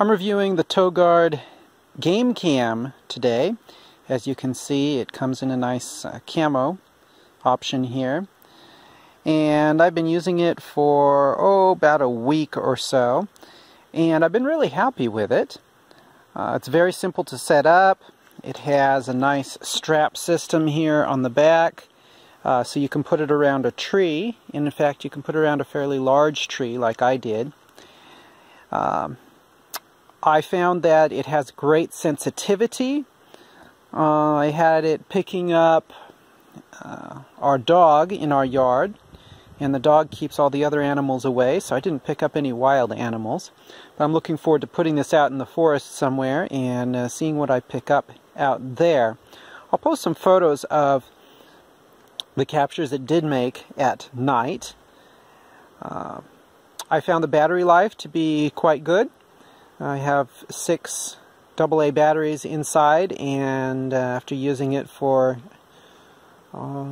I'm reviewing the Towguard Game Cam today. As you can see, it comes in a nice camo option here. And I've been using it for, about a week or so. And I've been really happy with it. It's very simple to set up. It has a nice strap system here on the back. So you can put it around a tree. And in fact, you can put it around a fairly large tree like I did. I found that it has great sensitivity. I had it picking up our dog in our yard, and the dog keeps all the other animals away, so I didn't pick up any wild animals. But I'm looking forward to putting this out in the forest somewhere and seeing what I pick up out there. I'll post some photos of the captures it did make at night. I found the battery life to be quite good. I have 6 AA batteries inside, and after using it for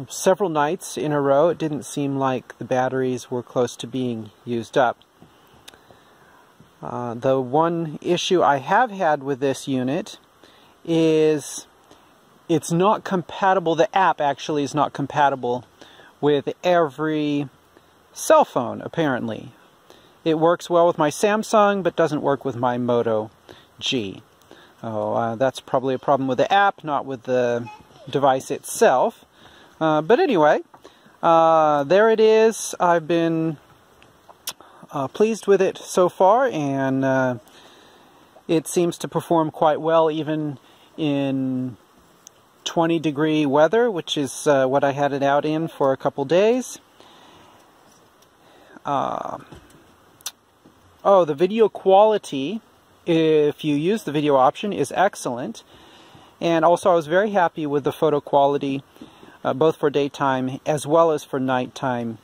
several nights in a row, it didn't seem like the batteries were close to being used up. The one issue I have had with this unit is it's not compatible. The app actually is not compatible with every cell phone, apparently. It works well with my Samsung, but doesn't work with my Moto G. That's probably a problem with the app, not with the device itself. But anyway, there it is. I've been pleased with it so far, and it seems to perform quite well even in 20-degree weather, which is what I had it out in for a couple days. The video quality, if you use the video option, is excellent. And also I was very happy with the photo quality, both for daytime as well as for nighttime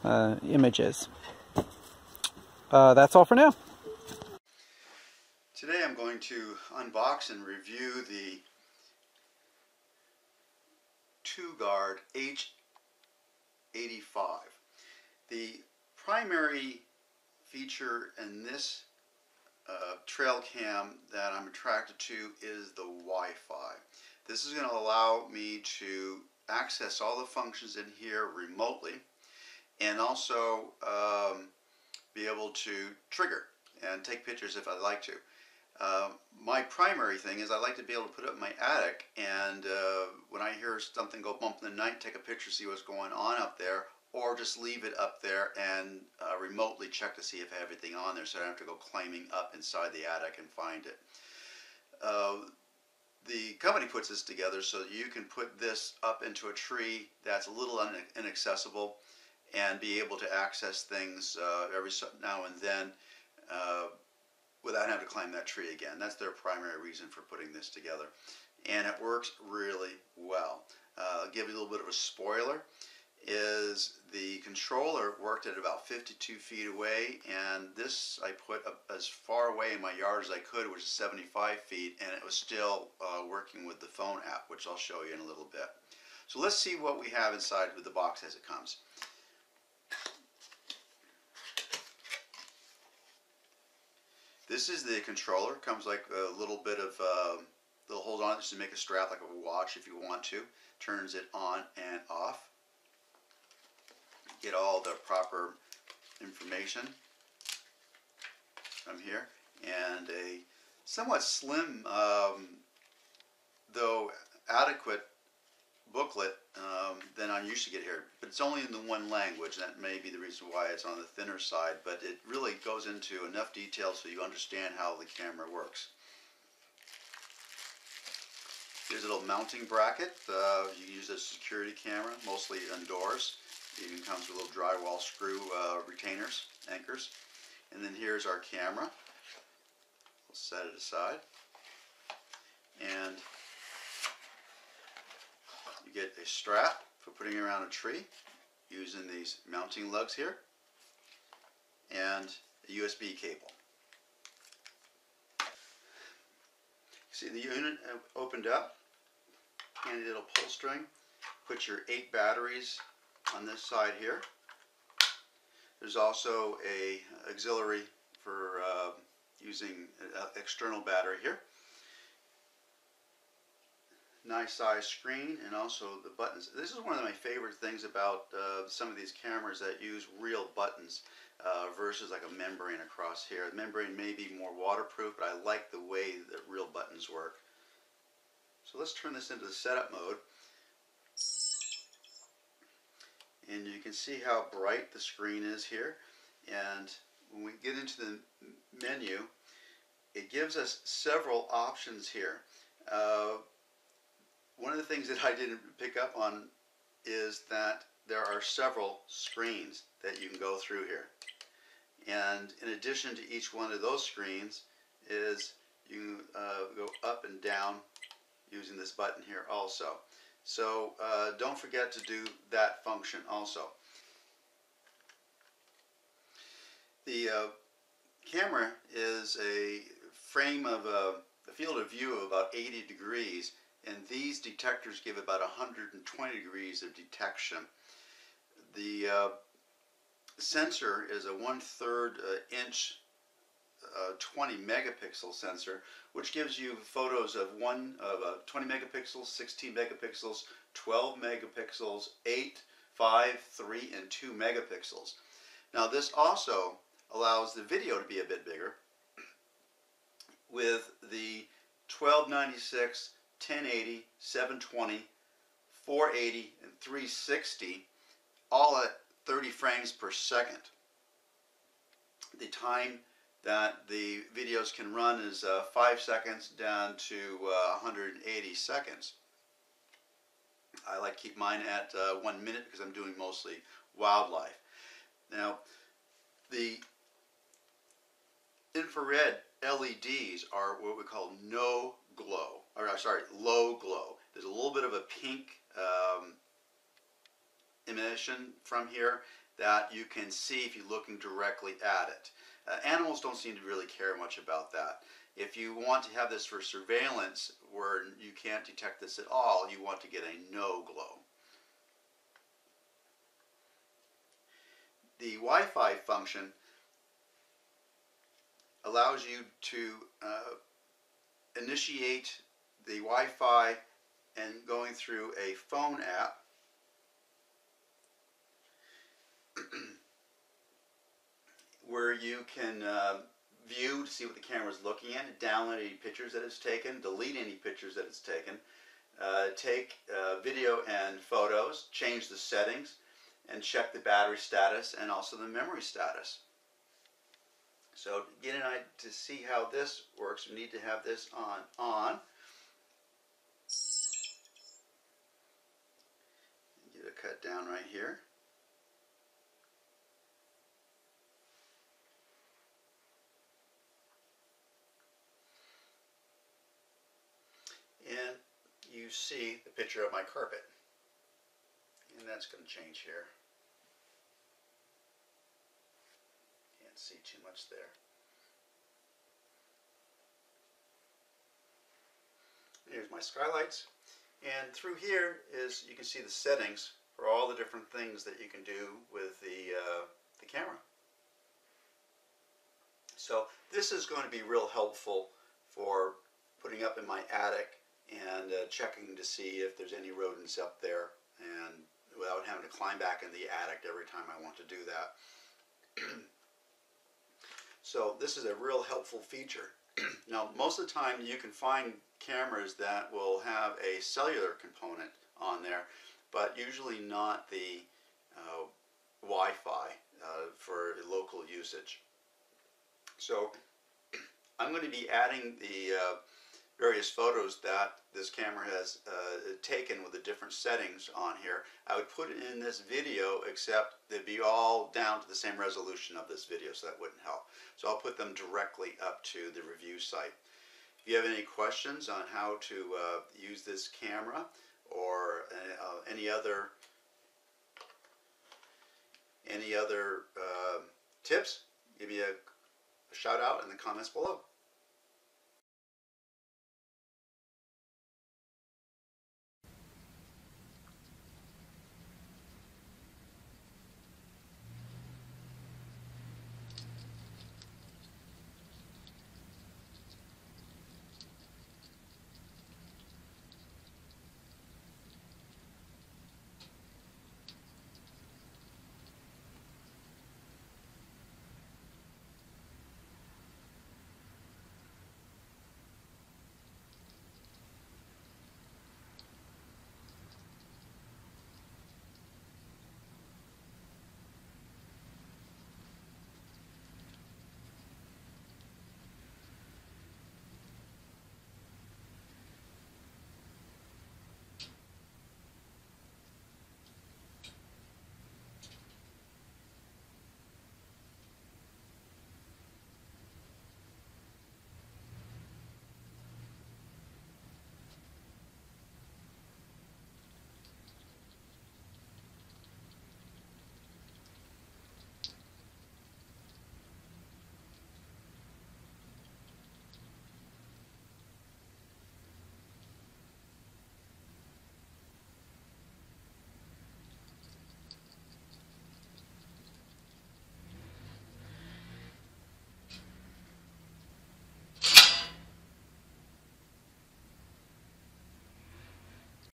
images. That's all for now. Today I'm going to unbox and review the Towguard H85. The primary feature in this trail cam that I'm attracted to is the Wi-Fi. This is going to allow me to access all the functions in here remotely, and also be able to trigger and take pictures if I'd like to. My primary thing is I like to be able to put it in my attic, and when I hear something go bump in the night, take a picture, see what's going on up there, or just leave it up there and remotely check to see if I have everything on there, so I don't have to go climbing up inside the attic and find it. The company puts this together so that you can put this up into a tree that's a little inaccessible and be able to access things every now and then without having to climb that tree again. That's their primary reason for putting this together, and it works really well. I'll give you a little bit of a spoiler. Is the controller worked at about 52 feet away, and this I put up as far away in my yard as I could, which is 75 feet, and it was still working with the phone app, which I'll show you in a little bit. So let's see what we have inside with the box as it comes. This is the controller. Comes like a little bit of little hold on just to make a strap like a watch if you want to. Turns it on and off. Get all the proper information from here, and a somewhat slim though adequate booklet than I'm used to get here, but it's only in the one language. That may be the reason why it's on the thinner side, but it really goes into enough detail so you understand how the camera works. Here's a little mounting bracket. You can use as a security camera, mostly indoors. It even comes with little drywall screw retainers, anchors. And then here's our camera. We'll set it aside. And you get a strap for putting around a tree using these mounting lugs here, and a USB cable. See the unit opened up, handy little pull string. Put your 8 batteries on this side here. There's also a auxiliary for using an external battery here. Nice size screen, and also the buttons. This is one of my favorite things about some of these cameras that use real buttons versus like a membrane across here. The membrane may be more waterproof, but I like the way that real buttons work. So let's turn this into the setup mode. And you can see how bright the screen is here. And when we get into the menu, it gives us several options here. One of the things that I didn't pick up on is that there are several screens that you can go through here. And in addition to each one of those screens is you go up and down using this button here also. So don't forget to do that function also. The camera is a frame of a field of view of about 80 degrees, and these detectors give about 120 degrees of detection. The sensor is a 1/3 inch 20 megapixel sensor, which gives you photos of 20 megapixels, 16 megapixels, 12 megapixels, 8, 5, 3, and 2 megapixels. Now this also allows the video to be a bit bigger with the 1296, 1080, 720, 480, and 360 all at 30 frames per second. The time that the videos can run is 5 seconds down to 180 seconds. I like to keep mine at 1 minute because I'm doing mostly wildlife. Now, the infrared LEDs are what we call low glow. There's a little bit of a pink emission from here that you can see if you're looking directly at it. Animals don't seem to really care much about that. If you want to have this for surveillance where you can't detect this at all, you want to get a no glow. The Wi-Fi function allows you to initiate the Wi-Fi and going through a phone app. Where you can view to see what the camera is looking at, download any pictures that it's taken, delete any pictures that it's taken, take video and photos, change the settings, and check the battery status and also the memory status. So to get an idea to see how this works, we need to have this on. Give it a cut down right here. And you see the picture of my carpet. And that's going to change here. Can't see too much there. Here's my skylights. And through here is, you can see the settings for all the different things that you can do with the camera. So this is going to be real helpful for putting up in my attic and checking to see if there's any rodents up there, and without having to climb back in the attic every time I want to do that. So this is a real helpful feature. Now most of the time you can find cameras that will have a cellular component on there, but usually not the Wi-Fi for local usage. So I'm going to be adding the various photos that this camera has taken with the different settings on here. I would put it in this video, except they'd be all down to the same resolution of this video, so that wouldn't help. So I'll put them directly up to the review site. If you have any questions on how to use this camera or any other tips, give me a shout out in the comments below.